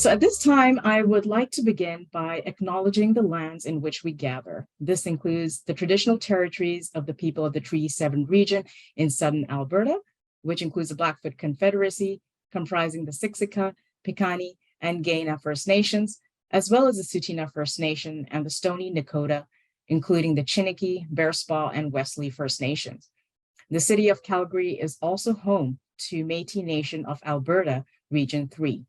So at this time, I would like to begin by acknowledging the lands in which we gather. This includes the traditional territories of the people of the Treaty 7 region in southern Alberta, which includes the Blackfoot Confederacy, comprising the Siksika, Piikani, and Gaina First Nations, as well as the Tsuut'ina First Nation and the Stoney Nakoda, including the Chiniki, Bearspaw, and Wesley First Nations. The city of Calgary is also home to Métis Nation of Alberta, Region 3.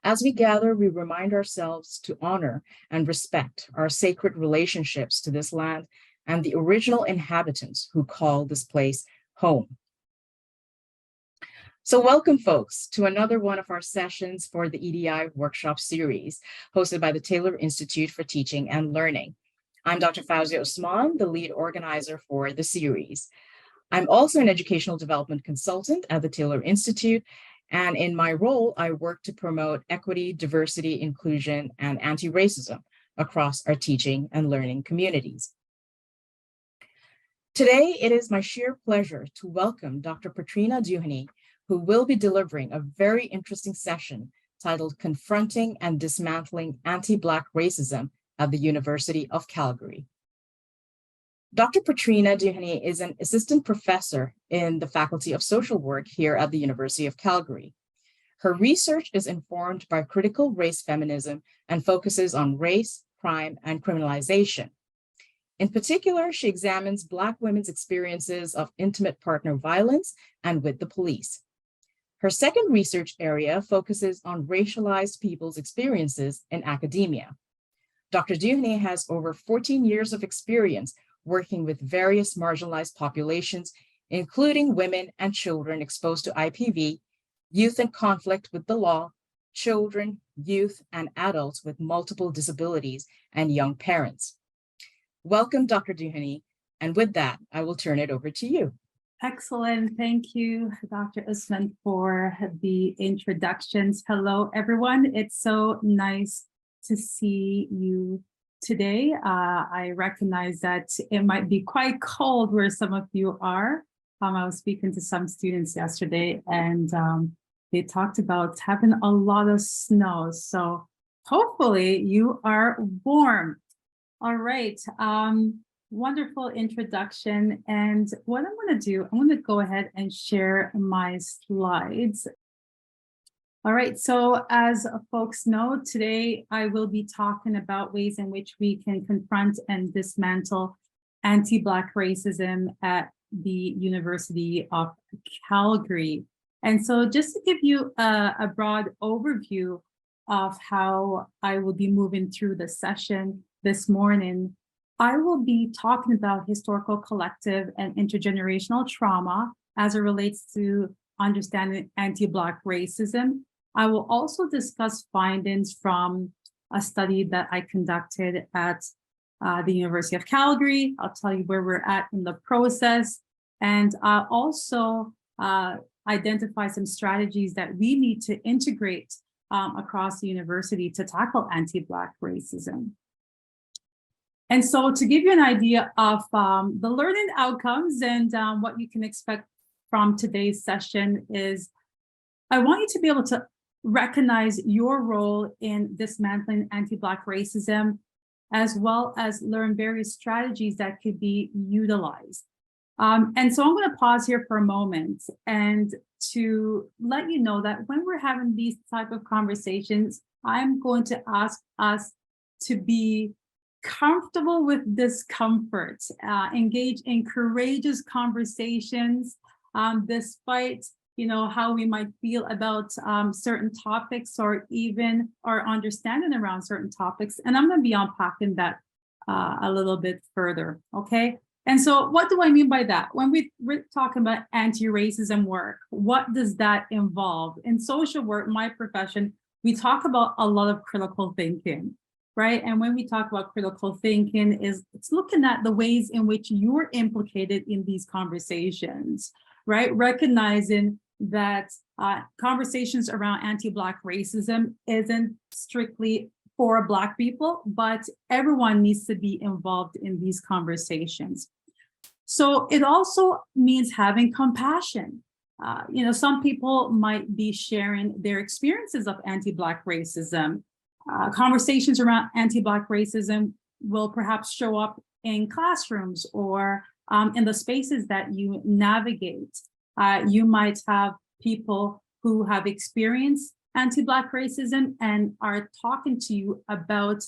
As we gather, we remind ourselves to honor and respect our sacred relationships to this land and the original inhabitants who call this place home. So welcome, folks, to another one of our sessions for the EDI workshop series, hosted by the Taylor Institute for Teaching and Learning. I'm Dr. Fauzia Osman, the lead organizer for the series. I'm also an educational development consultant at the Taylor Institute, and in my role, I work to promote equity, diversity, inclusion, and anti-racism across our teaching and learning communities. Today, it is my sheer pleasure to welcome Dr. Patrina Duheny, who will be delivering a very interesting session titled Confronting and Dismantling Anti-Black Racism at the University of Calgary. Dr. Patrina Duheny is an assistant professor in the Faculty of Social Work here at the University of Calgary. Her research is informed by critical race feminism and focuses on race, crime, and criminalization. In particular, she examines Black women's experiences of intimate partner violence and with the police. Her second research area focuses on racialized people's experiences in academia. Dr. Duheny has over 14 years of experience working with various marginalized populations, including women and children exposed to IPV, youth in conflict with the law, children, youth, and adults with multiple disabilities, and young parents. Welcome, Dr. Duheny, and with that, I will turn it over to you. Excellent. Thank you, Dr. Usman, for the introductions. Hello, everyone. It's so nice to see you today. I recognize that it might be quite cold where some of you are. I was speaking to some students yesterday, and they talked about having a lot of snow. So hopefully you are warm. All right. Wonderful introduction. And what I'm going to do, I'm going to go ahead and share my slides. All right, so as folks know, today I will be talking about ways in which we can confront and dismantle anti-Black racism at the University of Calgary. And so just to give you a broad overview of how I will be moving through the session this morning, I will be talking about historical, collective, and intergenerational trauma as it relates to understanding anti-Black racism. I will also discuss findings from a study that I conducted at the University of Calgary. I'll tell you where we're at in the process. And I'll also identify some strategies that we need to integrate across the university to tackle anti-Black racism. And so to give you an idea of the learning outcomes and what you can expect from today's session is, I want you to be able to recognize your role in dismantling anti-Black racism, as well as learn various strategies that could be utilized. And so I'm going to pause here for a moment and to let you know that when we're having these type of conversations, I'm going to ask us to be comfortable with discomfort, engage in courageous conversations, despite how we might feel about certain topics or even our understanding around certain topics. And I'm going to be unpacking that a little bit further, okay? And so what do I mean by that? When we're talking about anti-racism work, what does that involve? In social work, my profession, we talk about a lot of critical thinking, right? And when we talk about critical thinking, it's looking at the ways in which you're implicated in these conversations, right? Recognizing that conversations around anti-Black racism isn't strictly for Black people, but everyone needs to be involved in these conversations. So it also means having compassion, Some people might be sharing their experiences of anti-Black racism. Conversations around anti-Black racism will perhaps show up in classrooms or in the spaces that you navigate. You might have people who have experienced anti-Black racism and are talking to you about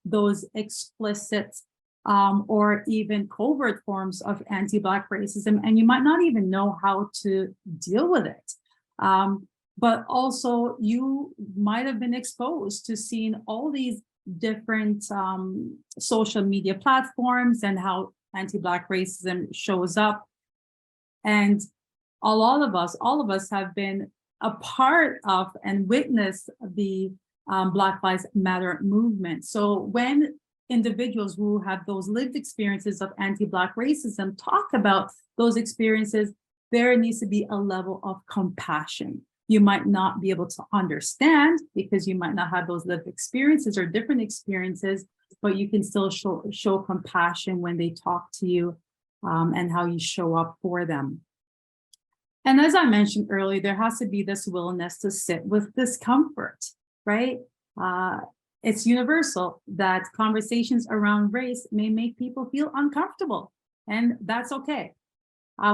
those explicit or even covert forms of anti-Black racism, and you might not even know how to deal with it. But also you might have been exposed to seeing all these different social media platforms and how anti-Black racism shows up. And all of us have been a part of and witnessed the Black Lives Matter movement. So when individuals who have those lived experiences of anti-Black racism talk about those experiences, there needs to be a level of compassion. You might not be able to understand because you might not have those lived experiences or different experiences, but you can still show compassion when they talk to you and how you show up for them. And as I mentioned earlier, there has to be this willingness to sit with discomfort, right? It's universal that conversations around race may make people feel uncomfortable, and that's okay.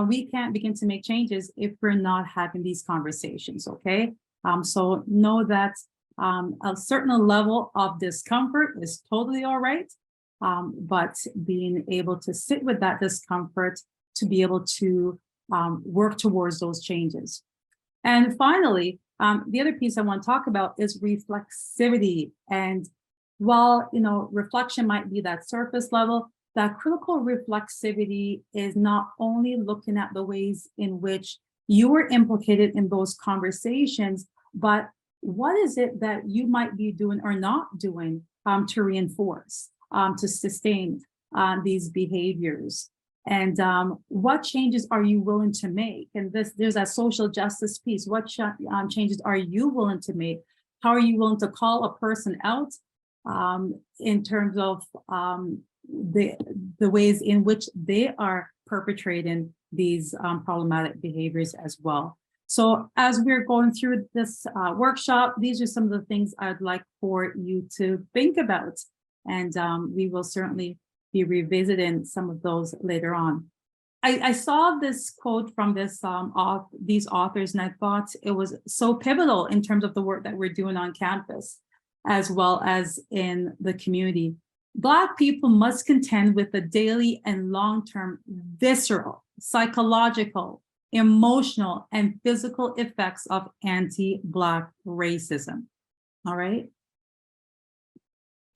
We can't begin to make changes if we're not having these conversations, okay? So know that a certain level of discomfort is totally all right, but being able to sit with that discomfort to be able to work towards those changes. And finally, the other piece I want to talk about is reflexivity. And while, reflection might be that surface level, that critical reflexivity is not only looking at the ways in which you were implicated in those conversations, but what is it that you might be doing or not doing to reinforce, to sustain these behaviors? And what changes are you willing to make? And there's a social justice piece. What changes are you willing to make? How are you willing to call a person out in terms of the ways in which they are perpetrating these problematic behaviors as well? So as we're going through this workshop, these are some of the things I'd like for you to think about. And we will certainly be revisiting some of those later on. I saw this quote from these authors, and I thought it was so pivotal in terms of the work that we're doing on campus, as well as in the community. Black people must contend with the daily and long-term visceral, psychological, emotional, and physical effects of anti-Black racism. All right.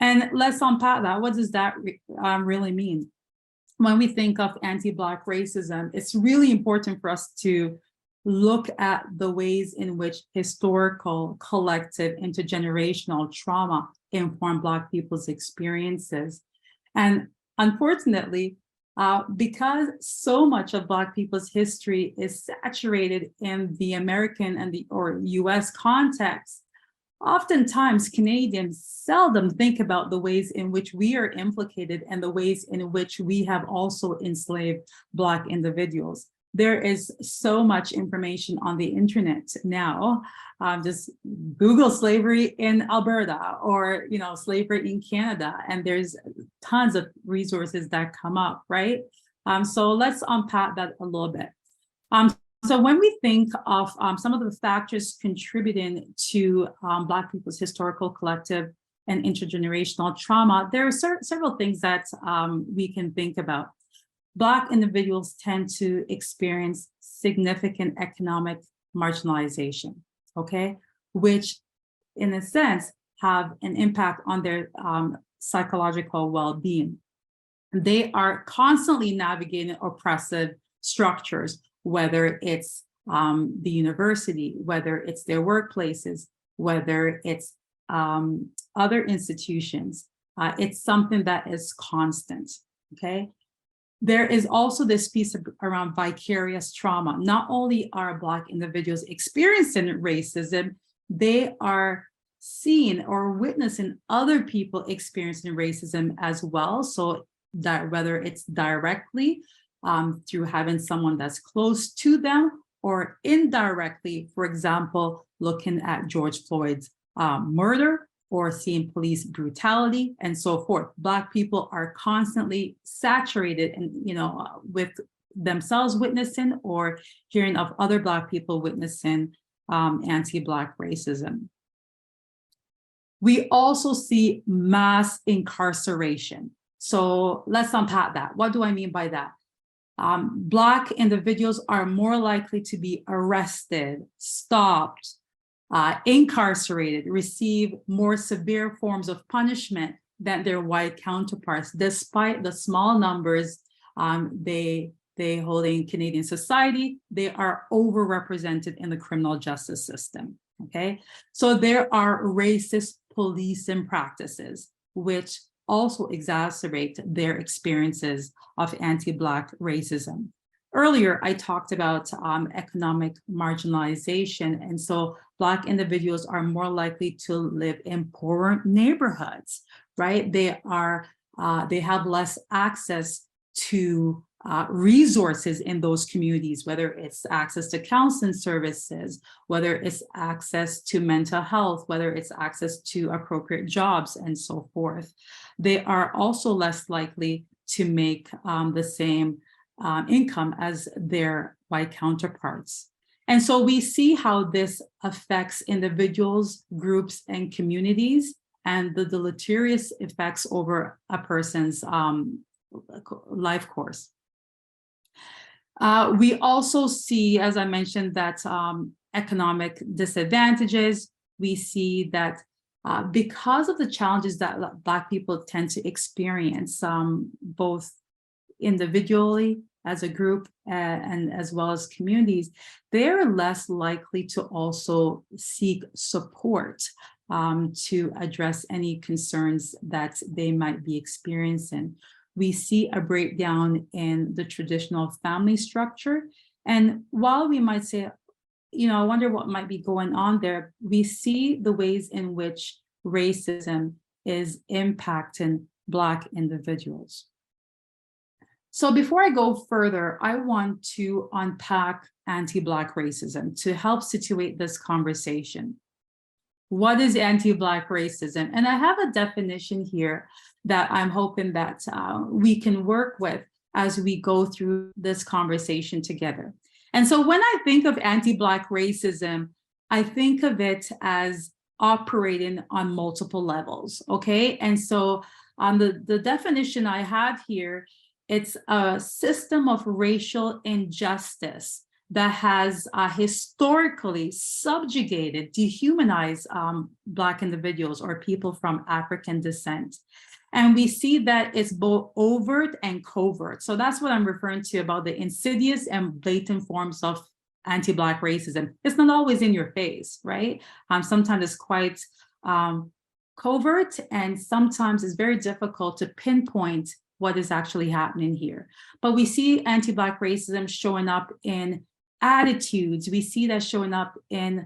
And let's unpack that. What does that really mean? When we think of anti-Black racism, it's really important for us to look at the ways in which historical, collective, intergenerational trauma inform Black people's experiences. And unfortunately, because so much of Black people's history is saturated in the American and or US context, oftentimes, Canadians seldom think about the ways in which we are implicated and the ways in which we have also enslaved Black individuals. There is so much information on the internet now. Just Google slavery in Alberta or slavery in Canada, and there's tons of resources that come up, right? So let's unpack that a little bit. So when we think of some of the factors contributing to Black people's historical, collective, and intergenerational trauma, there are several things that we can think about. Black individuals tend to experience significant economic marginalization, okay, which in a sense have an impact on their psychological well-being. They are constantly navigating oppressive structures, whether it's the university, whether it's their workplaces, whether it's other institutions. It's something that is constant, okay? There is also this piece around vicarious trauma. Not only are Black individuals experiencing racism, they are seeing or witnessing other people experiencing racism as well. So that whether it's directly through having someone that's close to them, or indirectly, for example, looking at George Floyd's murder or seeing police brutality and so forth. Black people are constantly saturated and, with themselves witnessing or hearing of other Black people witnessing anti-Black racism. We also see mass incarceration. So let's unpack that. What do I mean by that? Black individuals are more likely to be arrested, stopped, incarcerated, receive more severe forms of punishment than their white counterparts, despite the small numbers they hold in Canadian society. They are overrepresented in the criminal justice system. Okay, so there are racist policing practices which also exacerbate their experiences of anti-Black racism. Earlier, I talked about economic marginalization, and so Black individuals are more likely to live in poorer neighborhoods, right? They have less access to resources in those communities, whether it's access to counseling services, whether it's access to mental health, whether it's access to appropriate jobs, and so forth. They are also less likely to make the same income as their white counterparts. And so we see how this affects individuals, groups, and communities, and the deleterious effects over a person's life course. We also see, as I mentioned, that economic disadvantages. We see that because of the challenges that Black people tend to experience, both individually, as a group, and as well as communities, they're less likely to also seek support to address any concerns that they might be experiencing. We see a breakdown in the traditional family structure. And while we might say, I wonder what might be going on there, we see the ways in which racism is impacting Black individuals. So before I go further, I want to unpack anti-Black racism to help situate this conversation. What is anti-Black racism? And I have a definition here that I'm hoping that we can work with as we go through this conversation together. And so when I think of anti-Black racism, I think of it as operating on multiple levels, okay? And so the definition I have here, it's a system of racial injustice that has historically subjugated, dehumanized Black individuals or people from African descent. And we see that it's both overt and covert. So that's what I'm referring to about the insidious and blatant forms of anti-Black racism. It's not always in your face, right? Sometimes it's quite covert, and sometimes it's very difficult to pinpoint what is actually happening here. But we see anti-Black racism showing up in attitudes. We see that showing up in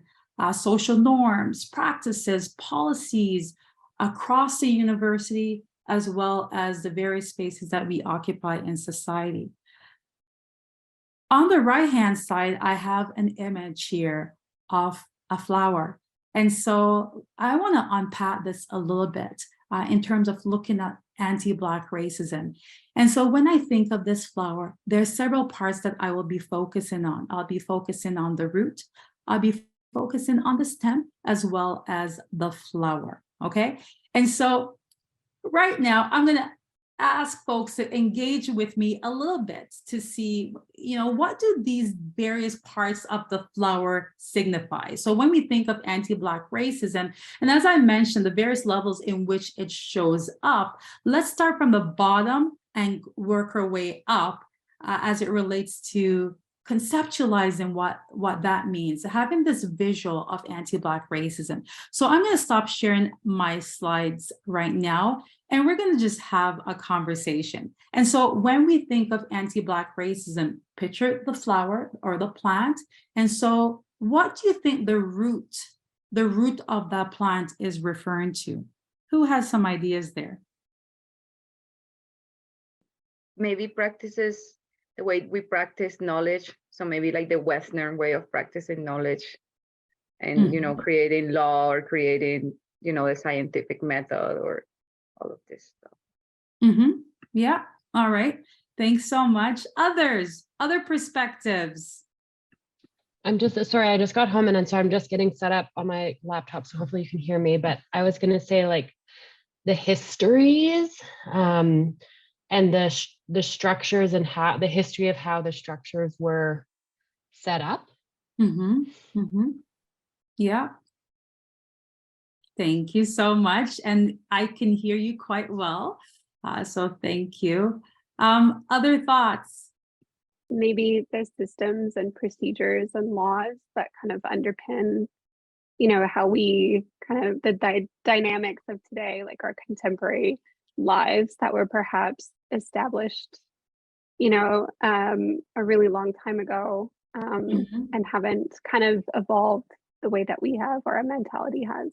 social norms, practices, policies across the university, as well as the various spaces that we occupy in society. On the right-hand side, I have an image here of a flower. And so I want to unpack this a little bit in terms of looking at anti-Black racism. And so when I think of this flower, there's several parts that I will be focusing on. I'll be focusing on the root, I'll be focusing on the stem, as well as the flower, okay? And so right now, I'm going to ask folks to engage with me a little bit to see, what do these various parts of the flower signify? So when we think of anti-Black racism, and as I mentioned, the various levels in which it shows up, let's start from the bottom and work our way up as it relates to conceptualizing what that means, having this visual of anti-Black racism. So I'm going to stop sharing my slides right now, and we're going to just have a conversation. And so when we think of anti-Black racism, picture the flower or the plant. And so what do you think the root of that plant is referring to? Who has some ideas there? Maybe practices, the way we practice knowledge So maybe like the Western way of practicing knowledge and, creating law or creating, the scientific method or all of this stuff. Yeah. All right. Thanks so much. Other perspectives. I'm just sorry, I just got home and so I'm just getting set up on my laptop. So hopefully you can hear me, but I was going to say like the histories and the structures and how the history of how the structures were set up. Yeah. Thank you so much. And I can hear you quite well. So thank you. Other thoughts? Maybe there's systems and procedures and laws that kind of underpin, how we kind of the dynamics of today, like our contemporary lives that were perhaps established, a really long time ago and haven't kind of evolved the way that we have or our mentality has.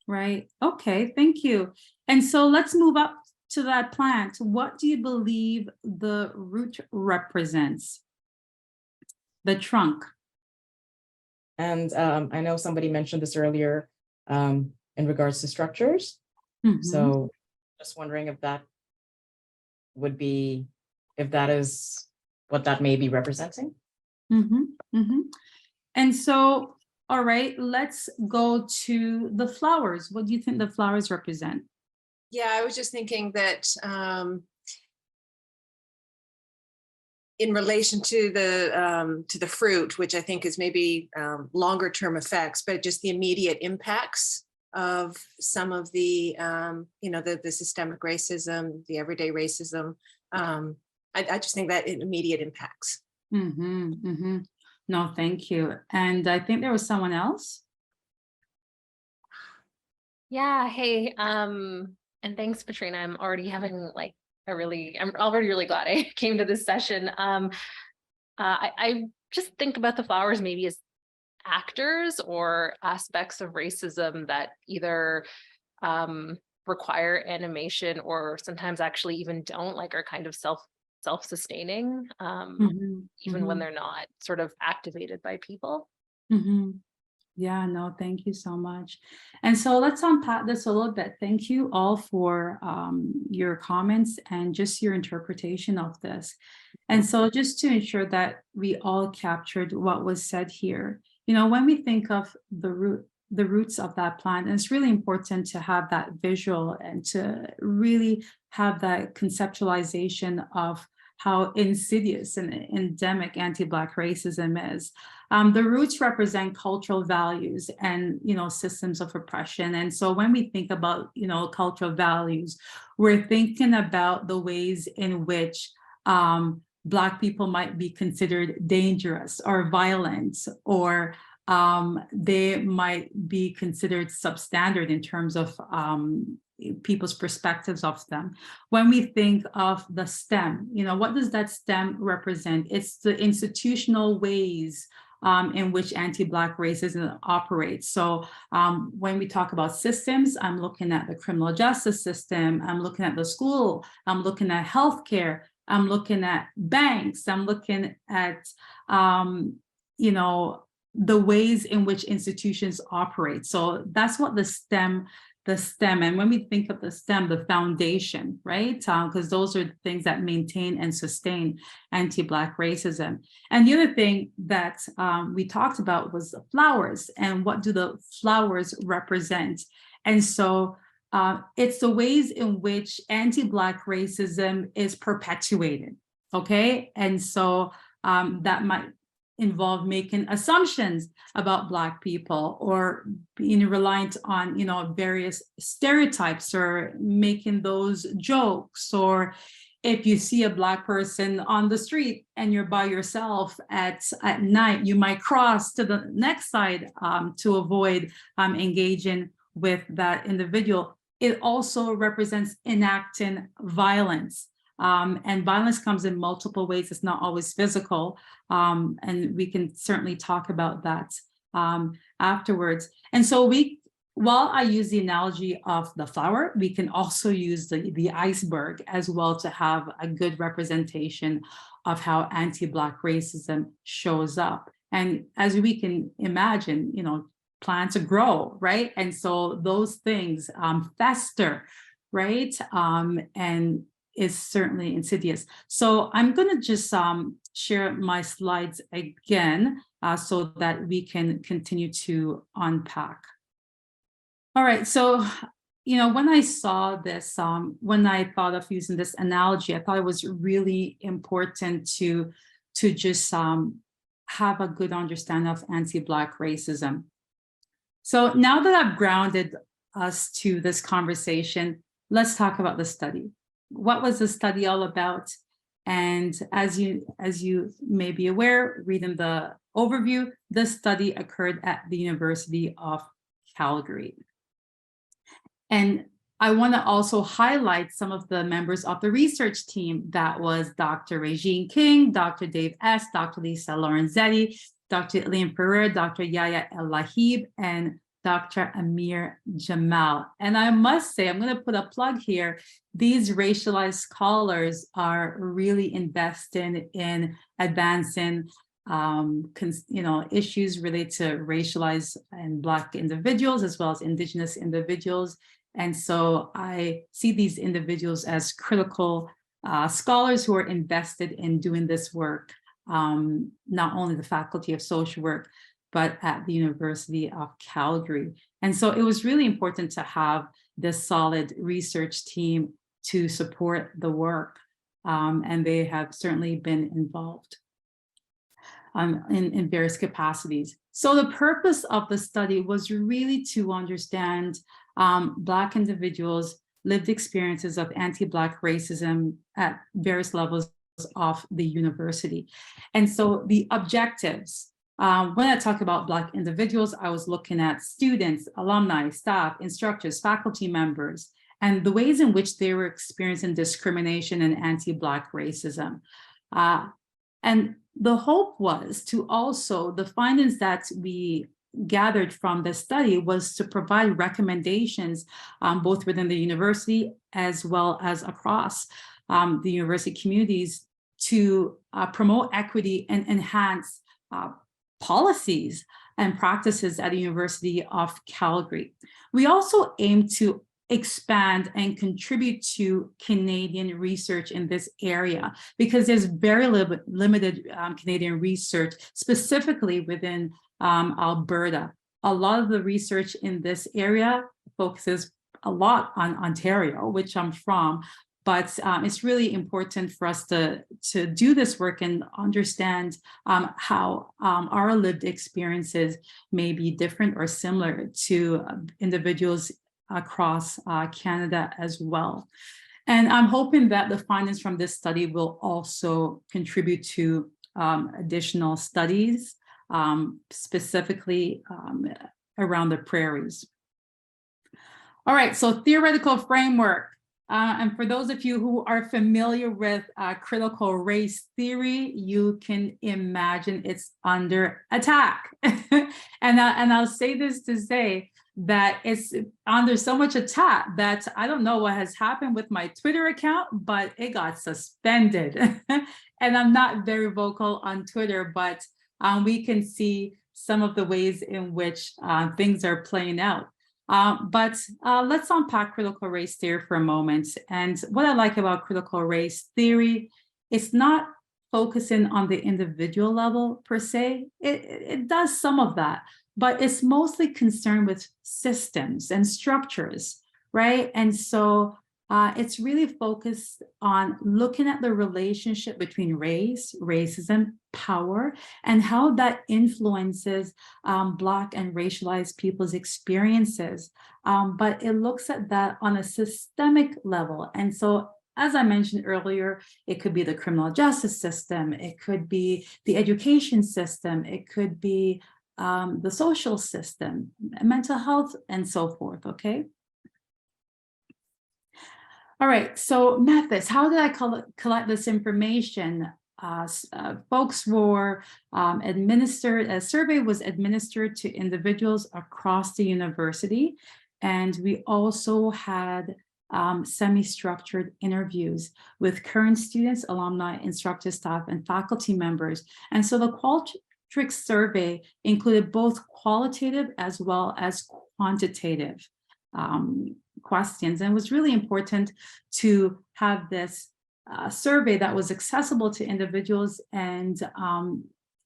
Right. Okay. Thank you. And so let's move up to that plant. What do you believe the root represents? The trunk. And I know somebody mentioned this earlier in regards to structures. So just wondering if that would be, if that is what that may be representing. And so, all right, let's go to the flowers. What do you think the flowers represent? Yeah, I was just thinking that in relation to the fruit, which I think is maybe longer term effects, but just the immediate impacts of some of the the systemic racism, the everyday racism. I just think that it immediate impacts. No, thank you. And I think there was someone else. Yeah. Hey. And thanks, Petrina. I'm already having like I'm already really glad I came to this session. I just think about the flowers maybe as actors or aspects of racism that either require animation or sometimes actually even don't, like are kind of self-sustaining, even when they're not sort of activated by people. Yeah, no, thank you so much. And so let's unpack this a little bit. Thank you all for your comments and just your interpretation of this. And so just to ensure that we all captured what was said here, when we think of the roots of that plant, and it's really important to have that visual and to really have that conceptualization of how insidious and endemic anti-Black racism is. The roots represent cultural values and, systems of oppression. And so when we think about, cultural values, we're thinking about the ways in which Black people might be considered dangerous or violent, or they might be considered substandard in terms of people's perspectives of them. When we think of the STEM, what does that STEM represent? It's the institutional ways in which anti-Black racism operates. So when we talk about systems, I'm looking at the criminal justice system, I'm looking at the school, I'm looking at healthcare, I'm looking at banks, I'm looking at, the ways in which institutions operate. So that's what the STEM, and when we think of the STEM, the foundation, right? Because those are the things that maintain and sustain anti-Black racism. And the other thing that we talked about was the flowers, and what do the flowers represent? And so it's the ways in which anti-Black racism is perpetuated, okay? And so that might involve making assumptions about Black people, or being reliant on, various stereotypes, or making those jokes, or if you see a Black person on the street and you're by yourself at night, you might cross to the next side to avoid engaging with that individual. It also represents enacting violence. And violence comes in multiple ways. It's not always physical. And we can certainly talk about that afterwards. And so while I use the analogy of the flower, we can also use the iceberg as well to have a good representation of how anti-Black racism shows up. And as we can imagine, plants grow, right? And so those things fester, right? And is certainly insidious. So I'm going to just share my slides again so that we can continue to unpack. All right, so when I saw this, when I thought of using this analogy, I thought it was really important to just have a good understanding of anti-Black racism. So now that I've grounded us to this conversation, let's talk about the study. What was the study all about? And as you may be aware, reading the overview, this study occurred at the University of Calgary. And I want to also highlight some of the members of the research team. That was Dr. Regine King, Dr. Dave S., Dr. Lisa Lorenzetti, Dr. Liam Pereira, Dr. Yahya El-Lahib, and Dr. Amir Jamal. And I must say, I'm going to put a plug here. These racialized scholars are really invested in advancing issues related to racialized and Black individuals as well as Indigenous individuals. And so I see these individuals as critical scholars who are invested in doing this work, not only the Faculty of Social Work, but at the University of Calgary. And so it was really important to have this solid research team to support the work. And they have certainly been involved in various capacities. So the purpose of the study was really to understand Black individuals' lived experiences of anti-Black racism at various levels of the university. And so the objectives, when I talk about Black individuals, I was looking at students, alumni, staff, instructors, faculty members, and the ways in which they were experiencing discrimination and anti-Black racism. And the hope was to also, the findings that we gathered from the study was to provide recommendations both within the university as well as across the university communities to promote equity and enhance policies and practices at the University of Calgary. We also aim to expand and contribute to Canadian research in this area because there's very limited Canadian research, specifically within Alberta. A lot of the research in this area focuses a lot on Ontario, which I'm from, but it's really important for us to do this work and understand how our lived experiences may be different or similar to individuals across Canada as well. And I'm hoping that the findings from this study will also contribute to additional studies, specifically around the prairies. All right, so theoretical framework. And for those of you who are familiar with critical race theory, you can imagine it's under attack. and I'll say this to say that it's under so much attack that I don't know what has happened with my Twitter account, but it got suspended. And I'm not very vocal on Twitter, but we can see some of the ways in which things are playing out. But let's unpack critical race theory for a moment. And what I like about critical race theory, it's not focusing on the individual level per se. It does some of that, but it's mostly concerned with systems and structures, right? And so it's really focused on looking at the relationship between race, racism, power, and how that influences Black and racialized people's experiences. But it looks at that on a systemic level. And so, as I mentioned earlier, it could be the criminal justice system, it could be the education system, it could be the social system, mental health, and so forth, okay? All right, so methods, how did I collect this information? folks were administered, a survey was administered to individuals across the university. And we also had semi-structured interviews with current students, alumni, instructor, staff, and faculty members. And so the Qualtrics survey included both qualitative as well as quantitative questions. And it was really important to have this survey that was accessible to individuals, and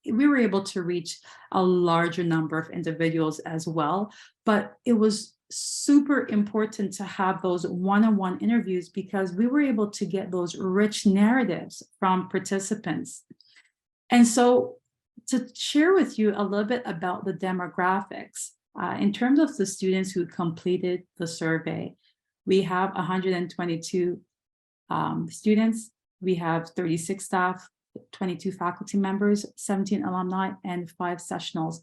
we were able to reach a larger number of individuals as well. But it was super important to have those one-on-one interviews because we were able to get those rich narratives from participants. And so to share with you a little bit about the demographics, in terms of the students who completed the survey, we have 122 students, we have 36 staff, 22 faculty members, 17 alumni, and 5 sessionals.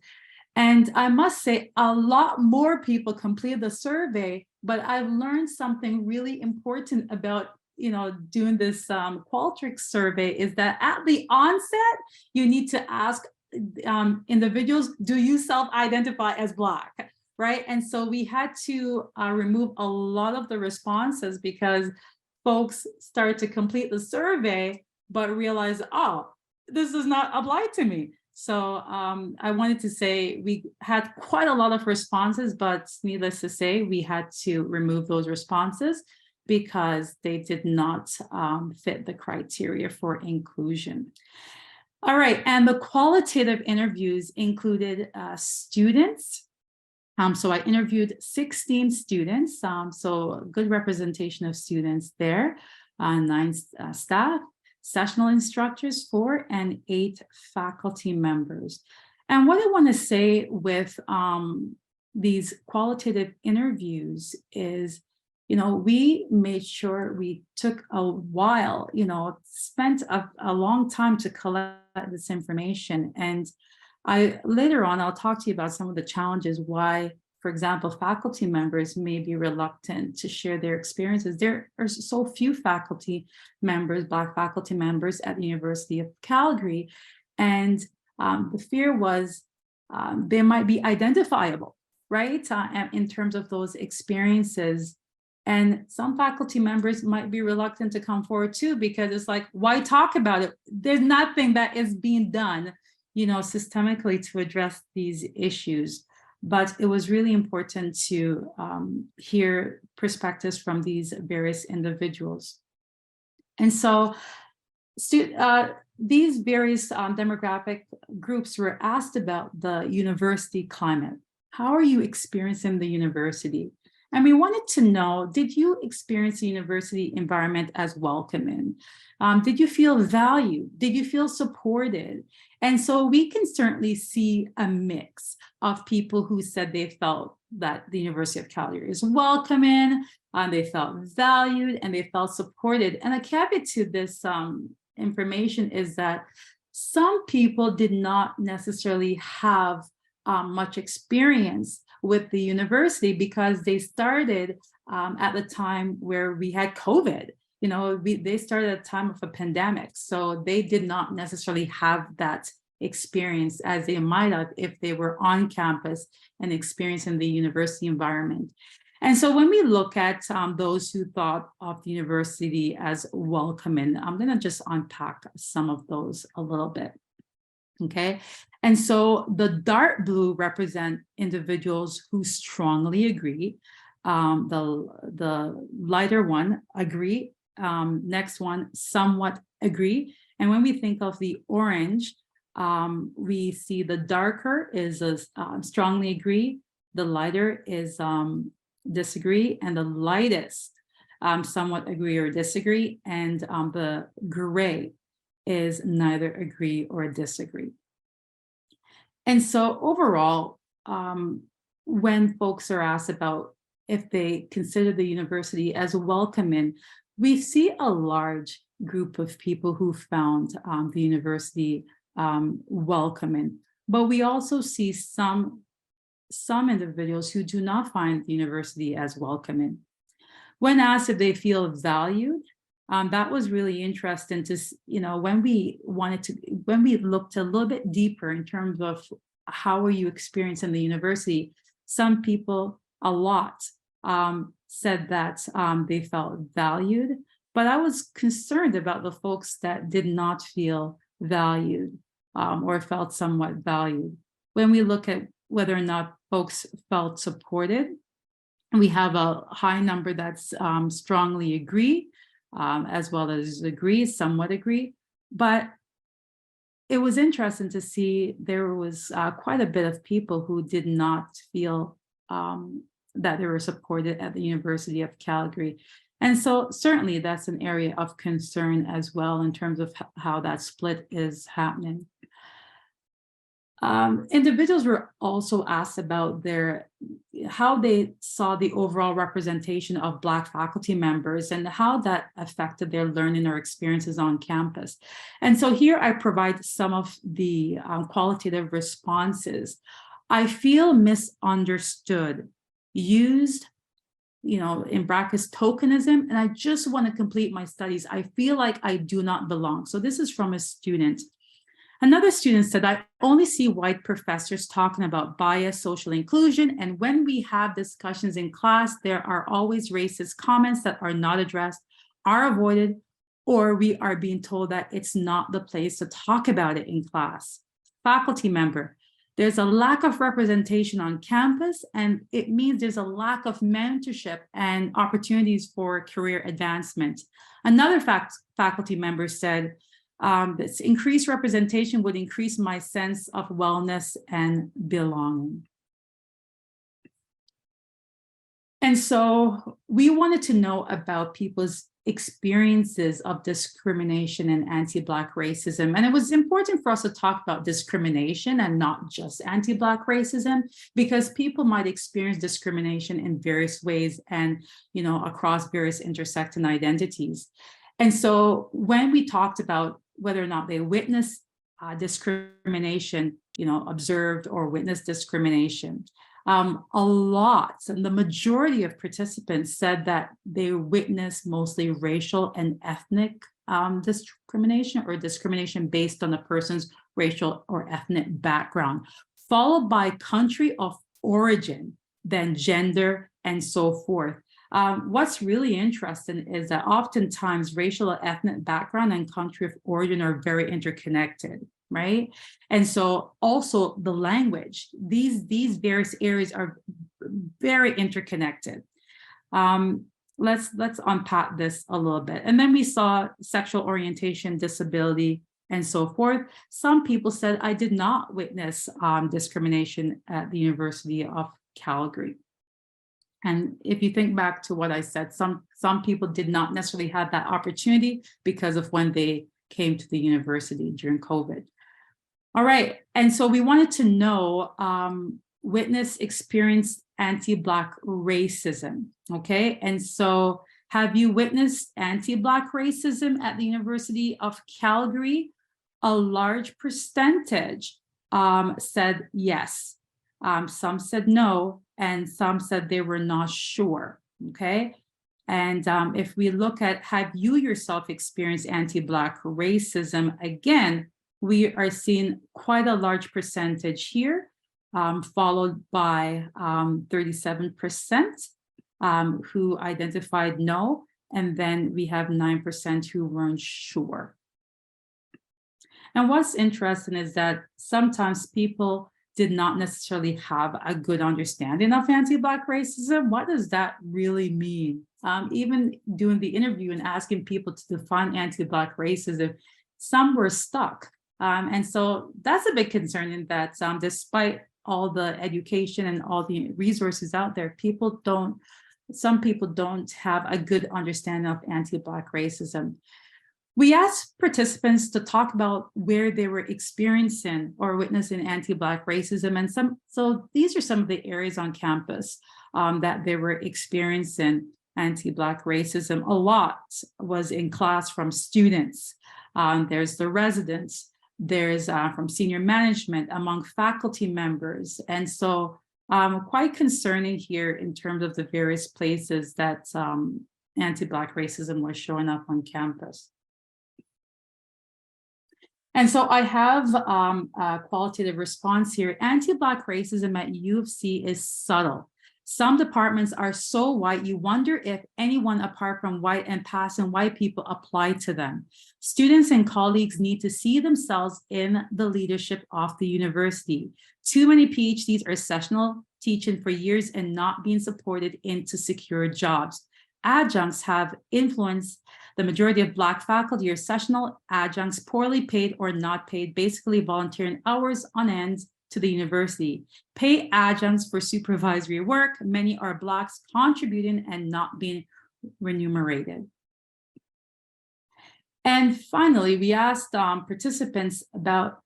And I must say, a lot more people completed the survey, but I've learned something really important about doing this Qualtrics survey is that at the onset, you need to ask individuals, do you self-identify as Black, right? And so we had to remove a lot of the responses because folks started to complete the survey, but realized, oh, this does not apply to me. So I wanted to say we had quite a lot of responses, but needless to say, we had to remove those responses because they did not fit the criteria for inclusion. All right, and the qualitative interviews included students. So I interviewed 16 students, so a good representation of students there, 9 staff, sessional instructors, 4, and 8 faculty members. And what I want to say with these qualitative interviews is, we made sure we took a while, spent a long time to collect this information. And later on, I'll talk to you about some of the challenges why, for example, faculty members may be reluctant to share their experiences. There are so few faculty members, Black faculty members at the University of Calgary. And the fear was they might be identifiable, right? In terms of those experiences. And some faculty members might be reluctant to come forward too, because it's like, why talk about it? There's nothing that is being done, systemically to address these issues. But it was really important to hear perspectives from these various individuals. And so these various demographic groups were asked about the university climate. How are you experiencing the university? And we wanted to know, did you experience the university environment as welcoming? Did you feel valued? Did you feel supported? And so we can certainly see a mix of people who said they felt that the University of Calgary is welcoming, they felt valued, and they felt supported. And a caveat to this information is that some people did not necessarily have much experience with the university because they started at the time where we had COVID. They started at the time of a pandemic, so they did not necessarily have that experience as they might have if they were on campus and experiencing the university environment. And so when we look at those who thought of the university as welcoming, I'm going to just unpack some of those a little bit. Okay, and so the dark blue represent individuals who strongly agree. The lighter one, agree. Next one, somewhat agree. And when we think of the orange, we see the darker is a strongly agree, the lighter is disagree, and the lightest somewhat agree or disagree, and the gray is neither agree or disagree. And so overall, when folks are asked about if they consider the university as welcoming, we see a large group of people who found the university welcoming, but we also see some individuals who do not find the university as welcoming. When asked if they feel valued, That was really interesting to, when we looked a little bit deeper in terms of how are you experiencing the university, some people, a lot, said that they felt valued, but I was concerned about the folks that did not feel valued or felt somewhat valued. When we look at whether or not folks felt supported, we have a high number that's strongly agree, as well as agree, somewhat agree. But it was interesting to see there was quite a bit of people who did not feel that they were supported at the University of Calgary. And so certainly that's an area of concern as well in terms of how that split is happening. Individuals were also asked about how they saw the overall representation of Black faculty members and how that affected their learning or experiences on campus. And so here I provide some of the qualitative responses. I feel misunderstood, used, in brackets, tokenism, and I just want to complete my studies. I feel like I do not belong. So this is from a student. Another student said, I only see white professors talking about bias, social inclusion, and when we have discussions in class, there are always racist comments that are not addressed, are avoided, or we are being told that it's not the place to talk about it in class. Faculty member, there's a lack of representation on campus, and it means there's a lack of mentorship and opportunities for career advancement. Another faculty member said, this increased representation would increase my sense of wellness and belonging. And so we wanted to know about people's experiences of discrimination and anti-Black racism. And it was important for us to talk about discrimination and not just anti-Black racism, because people might experience discrimination in various ways and, across various intersecting identities. And so when we talked about whether or not they witnessed discrimination, observed or witnessed discrimination, a lot, and the majority of participants said that they witnessed mostly racial and ethnic discrimination or discrimination based on a person's racial or ethnic background, followed by country of origin, then gender, and so forth. What's really interesting is that oftentimes racial or ethnic background and country of origin are very interconnected, right? And so also the language, these various areas are very interconnected. Let's unpack this a little bit. And then we saw sexual orientation, disability, and so forth. Some people said, I did not witness discrimination at the University of Calgary. And if you think back to what I said, some people did not necessarily have that opportunity because of when they came to the university during COVID. All right, and so we wanted to know, witness, experience anti-Black racism, okay? And so have you witnessed anti-Black racism at the University of Calgary? A large percentage said yes. Some said no, and some said they were not sure, okay? And if we look at, have you yourself experienced anti-Black racism? Again, we are seeing quite a large percentage here, followed by 37% who identified no, and then we have 9% who weren't sure. And what's interesting is that sometimes people did not necessarily have a good understanding of anti-Black racism. What does that really mean? Even doing the interview and asking people to define anti-Black racism, some were stuck. And so that's a bit concerning that despite all the education and all the resources out there, some people don't have a good understanding of anti-Black racism. We asked participants to talk about where they were experiencing or witnessing anti-Black racism. And so these are some of the areas on campus that they were experiencing anti-Black racism. A lot was in class from students. There's the residents. There's from senior management, among faculty members. And so quite concerning here in terms of the various places that anti-Black racism was showing up on campus. And so I have a qualitative response here. Anti-Black racism at U of C is subtle. Some departments are so white, you wonder if anyone apart from white and passing white people apply to them. Students and colleagues need to see themselves in the leadership of the university. Too many PhDs are sessional teaching for years and not being supported into secure jobs. Adjuncts have influenced the majority of Black faculty are sessional adjuncts, poorly paid or not paid, basically volunteering hours on end to the university. Pay adjuncts for supervisory work. Many are Blacks contributing and not being remunerated. And finally, we asked participants about,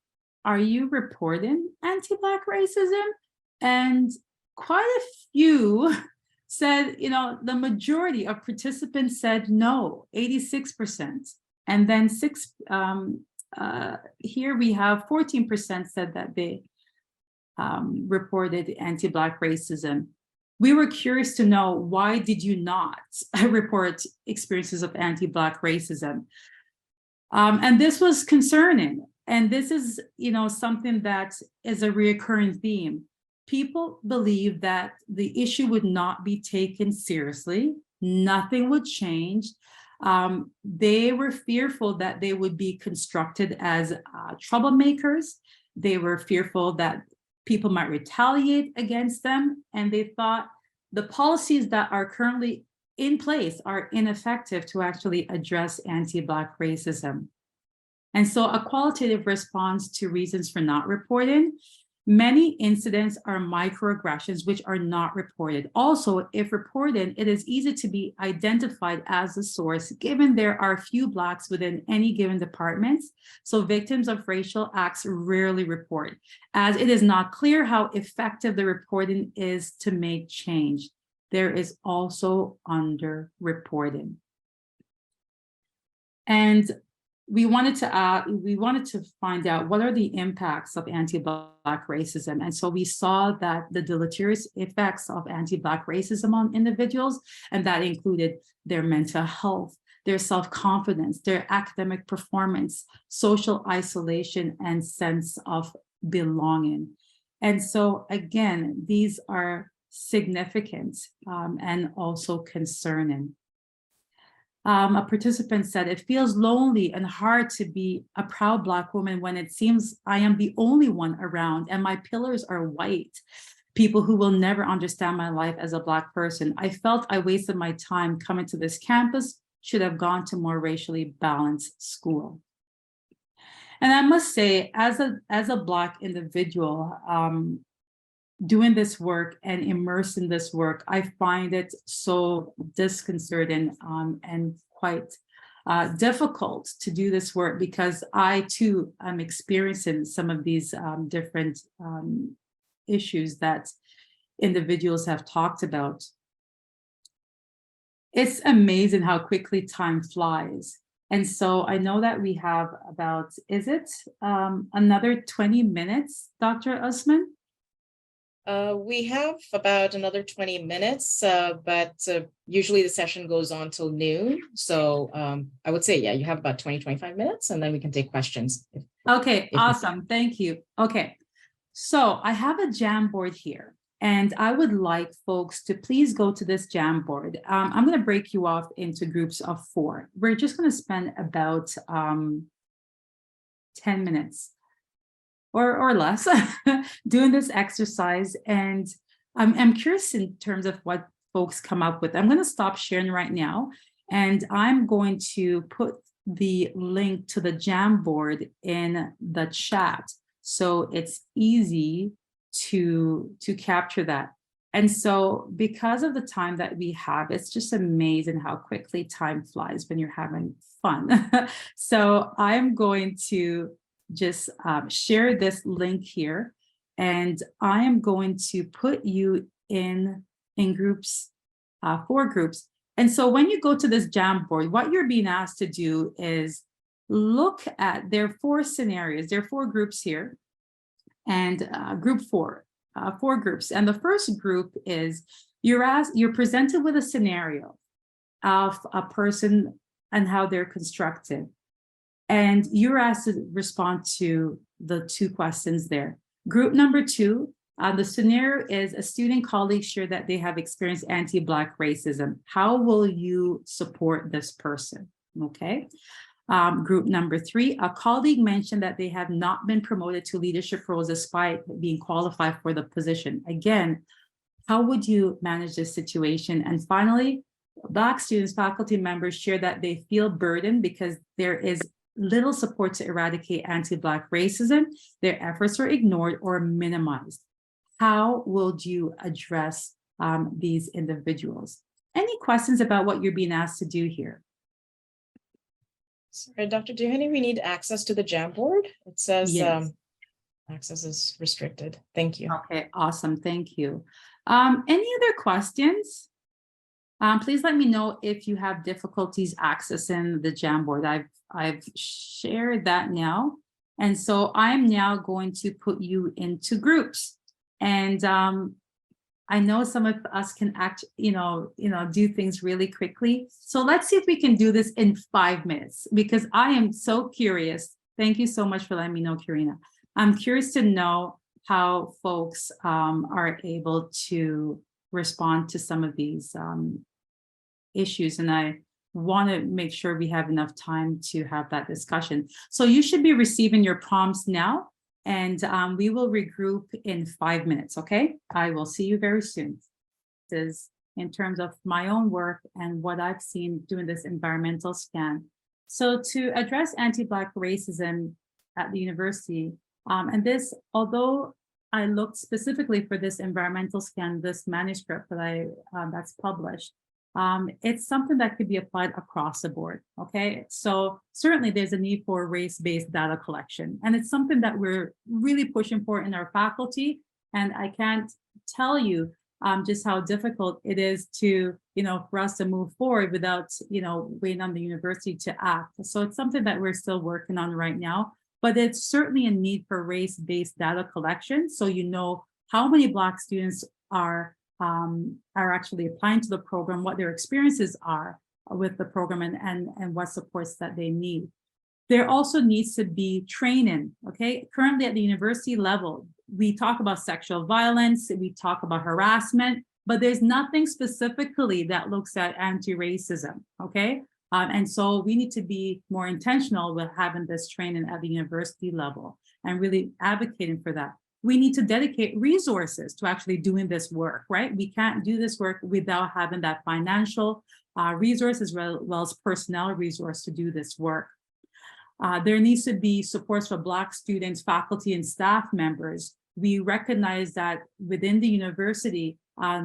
are you reporting anti-Black racism? And quite a few said, the majority of participants said no, 86%. And then here we have 14% said that they reported anti-Black racism. We were curious to know, why did you not report experiences of anti-Black racism? And this was concerning. And this is, something that is a recurring theme. People believe that the issue would not be taken seriously. Nothing would change. They were fearful that they would be constructed as troublemakers. They were fearful that people might retaliate against them. And they thought the policies that are currently in place are ineffective to actually address anti-Black racism. And so a qualitative response to reasons for not reporting. Many incidents are microaggressions which are not reported. Also, if reported, it is easy to be identified as the source, given there are few Blacks within any given department. So victims of racial acts rarely report, as it is not clear how effective the reporting is to make change. There is also underreporting. And we wanted to find out what are the impacts of anti-Black racism. And so we saw that the deleterious effects of anti-Black racism on individuals, and that included their mental health, their self-confidence, their academic performance, social isolation, and sense of belonging. And so again, these are significant and also concerning. A participant said, it feels lonely and hard to be a proud Black woman when it seems I am the only one around and my pillars are white, people who will never understand my life as a Black person. I felt I wasted my time coming to this campus, should have gone to more racially balanced school. And I must say, as a Black individual, doing this work and immersed in this work, I find it so disconcerting and quite difficult to do this work, because I too am experiencing some of these different issues that individuals have talked about. It's amazing how quickly time flies. And so I know that we have about, is it another 20 minutes, Dr. Usman? We have about another 20 minutes, but usually the session goes on till noon. So I would say, yeah, you have about 20, 25 minutes, and then we can take questions. Okay, awesome. Thank you. Okay, so I have a Jamboard here, and I would like folks to please go to this Jamboard. I'm going to break you off into groups of 4. We're just going to spend about 10 minutes. Or less, doing this exercise. And I'm curious in terms of what folks come up with. I'm going to stop sharing right now, and I'm going to put the link to the Jamboard in the chat, so it's easy to capture that. And so because of the time that we have, it's just amazing how quickly time flies when you're having fun. So I'm going to just share this link here, and I am going to put you in groups, 4 groups. And so when you go to this Jamboard, what you're being asked to do is look at, there are 4 scenarios, there are 4 groups here, and group 4, 4 groups. And the first group is you're presented with a scenario, of a person and how they're constructed. And you're asked to respond to the 2 questions there. Group number 2, the scenario is a student colleague shared that they have experienced anti-Black racism. How will you support this person? Okay. Group number 3, a colleague mentioned that they have not been promoted to leadership roles despite being qualified for the position. Again, how would you manage this situation? And finally, Black students, faculty members share that they feel burdened because there is little support to eradicate anti-Black racism. Their efforts are ignored or minimized. How will you address these individuals? Any questions about what you're being asked to do here? Sorry, Dr. Duhaney, we need access to the Jamboard. It says Yes. access is restricted. Thank you. Okay, awesome. Thank you. Any other questions? Please let me know if you have difficulties accessing the Jamboard. I've shared that now. And so I'm now going to put you into groups. And I know some of us can do things really quickly. So let's see if we can do this in 5 minutes, because I am so curious. Thank you so much for letting me know, Karina. I'm curious to know how folks are able to respond to some of these issues. And I want to make sure we have enough time to have that discussion. So you should be receiving your prompts now, and we will regroup in 5 minutes, okay? I will see you very soon. This is in terms of my own work and what I've seen doing this environmental scan. So to address anti-Black racism at the university, and this, although I looked specifically for this environmental scan, this manuscript that that's published, it's something that could be applied across the board, okay? So certainly there's a need for race-based data collection, and it's something that we're really pushing for in our faculty, and I can't tell you just how difficult it is to, for us to move forward without, waiting on the university to act. So it's something that we're still working on right now, but it's certainly a need for race-based data collection, so how many Black students are actually applying to the program, what their experiences are with the program, and what supports that they need. There also needs to be training, okay? Currently at the university level, we talk about sexual violence, we talk about harassment, but there's nothing specifically that looks at anti-racism, okay? And so we need to be more intentional with having this training at the university level and really advocating for that. We need to dedicate resources to actually doing this work, right? We can't do this work without having that financial resource as well as personnel resource to do this work. There needs to be supports for Black students, faculty, and staff members. We recognize that within the university,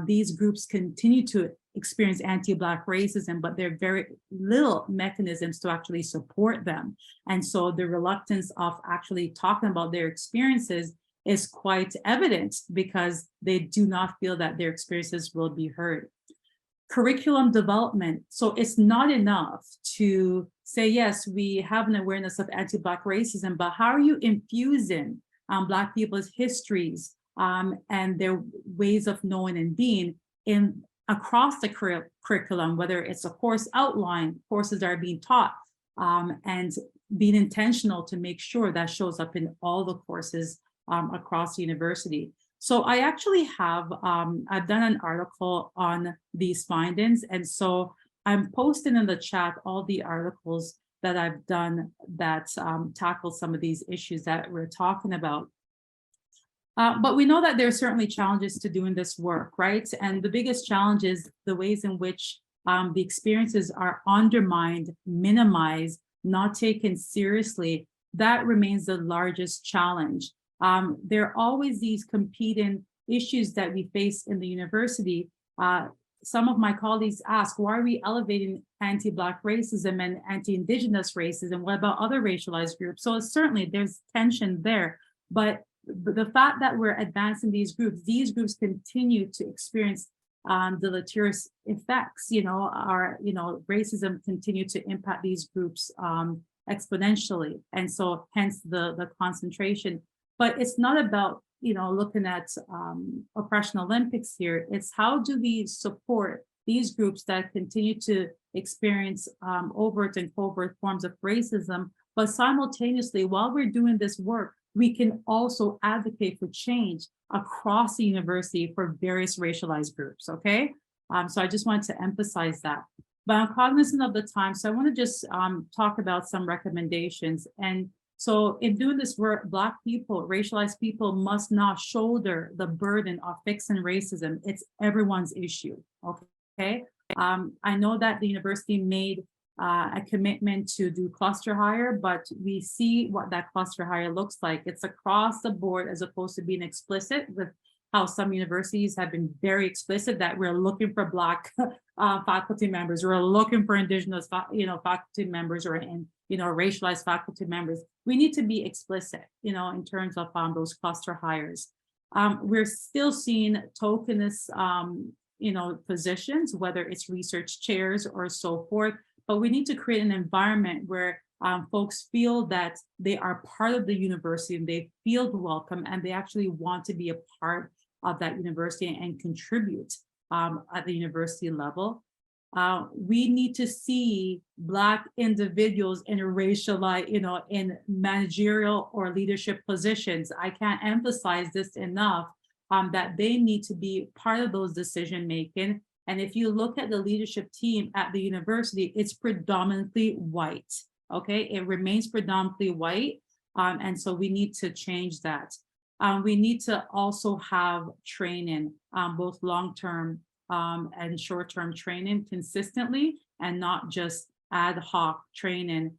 these groups continue to experience anti-Black racism, but there are very little mechanisms to actually support them. And so the reluctance of actually talking about their experiences is quite evident because they do not feel that their experiences will be heard. Curriculum development. So it's not enough to say, yes, we have an awareness of anti-Black racism, but how are you infusing Black people's histories and their ways of knowing and being across the curriculum, whether it's a course outline, courses that are being taught, and being intentional to make sure that shows up in all the courses across the university. So I actually have, I've done an article on these findings. And so I'm posting in the chat all the articles that I've done that tackle some of these issues that we're talking about. But we know that there are certainly challenges to doing this work, right? And the biggest challenge is the ways in which the experiences are undermined, minimized, not taken seriously. That remains the largest challenge. There are always these competing issues that we face in the university. Some of my colleagues ask, why are we elevating anti-Black racism and anti-Indigenous racism? What about other racialized groups? So certainly there's tension there, but the fact that we're advancing these groups continue to experience deleterious effects. Racism continue to impact these groups exponentially, and so hence the concentration. But it's not about looking at Oppression Olympics here. It's how do we support these groups that continue to experience overt and covert forms of racism, but simultaneously, while we're doing this work, we can also advocate for change across the university for various racialized groups, okay? So I just wanted to emphasize that. But I'm cognizant of the time, so I want to just talk about some recommendations. And so in doing this work, Black people, racialized people must not shoulder the burden of fixing racism. It's everyone's issue, okay? I know that the university made a commitment to do cluster hire, but we see what that cluster hire looks like. It's across the board as opposed to being explicit with how some universities have been very explicit that we're looking for Black faculty members, we're looking for Indigenous, faculty members, or racialized faculty members. We need to be explicit, in terms of those cluster hires. We're still seeing tokenist, positions, whether it's research chairs or so forth. But we need to create an environment where folks feel that they are part of the university and they feel welcome and they actually want to be a part of that university and contribute at the university level. We need to see Black individuals in racialized, in managerial or leadership positions. I can't emphasize this enough, that they need to be part of those decision making. And if you look at the leadership team at the university, it's predominantly white, okay? It remains predominantly white, and so we need to change that. We need to also have training, both long-term and short-term training consistently, and not just ad hoc training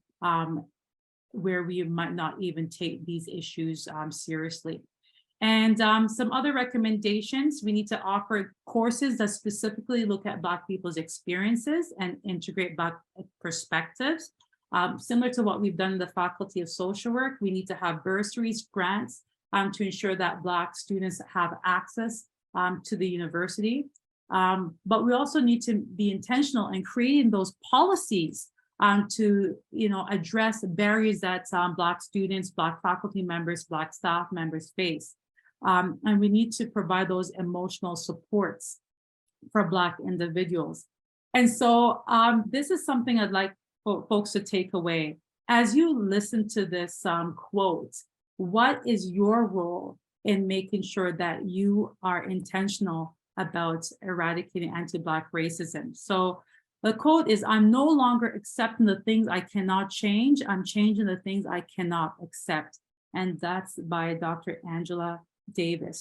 where we might not even take these issues seriously. And some other recommendations, we need to offer courses that specifically look at Black people's experiences and integrate Black perspectives. Similar to what we've done in the Faculty of Social Work, we need to have bursaries, grants to ensure that Black students have access to the university. But we also need to be intentional in creating those policies to address barriers that Black students, Black faculty members, Black staff members face. And we need to provide those emotional supports for Black individuals. And so this is something I'd like for folks to take away. As you listen to this quote, what is your role in making sure that you are intentional about eradicating anti-Black racism? So the quote is, "I'm no longer accepting the things I cannot change. I'm changing the things I cannot accept." And that's by Dr. Angela Davis.